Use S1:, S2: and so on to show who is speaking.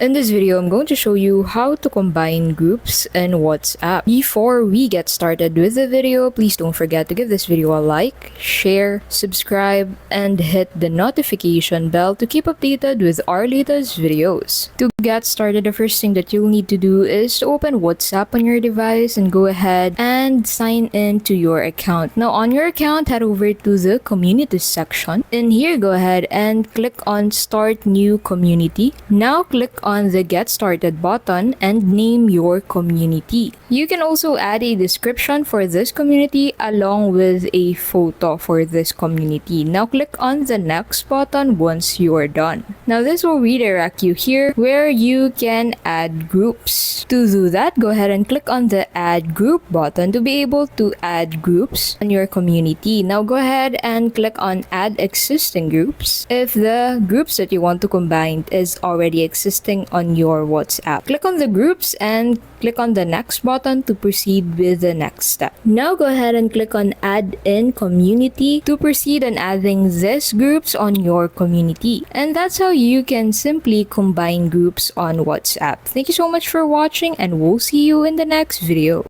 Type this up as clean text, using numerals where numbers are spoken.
S1: In this video, I'm going to show you how to combine groups in WhatsApp. Before we get started with the video, please don't forget to give this video a like, share, subscribe, and hit the notification bell to keep updated with our latest videos. To get started, the first thing that you'll need to do is to open WhatsApp on your device and go ahead and sign in to your account. Now, on your account, head over to the community section. In here, go ahead and click on Start New Community. Now, click on the Get Started button and name your community. You can also add a description for this community along with a photo for this community. Now, click on the Next button once you are done. Now, this will redirect you here where you can add groups. To do that, go ahead and click on the Add Group button to be able to add groups on your community. Now, go ahead and click on Add Existing Groups if the groups that you want to combine is already existing on your WhatsApp. Click on the groups and click on the Next button to proceed with the next step. Now, go ahead and click on Add in Community to proceed on adding these groups on your community. And that's how you can simply combine groups on WhatsApp. Thank you so much for watching, and we'll see you in the next video.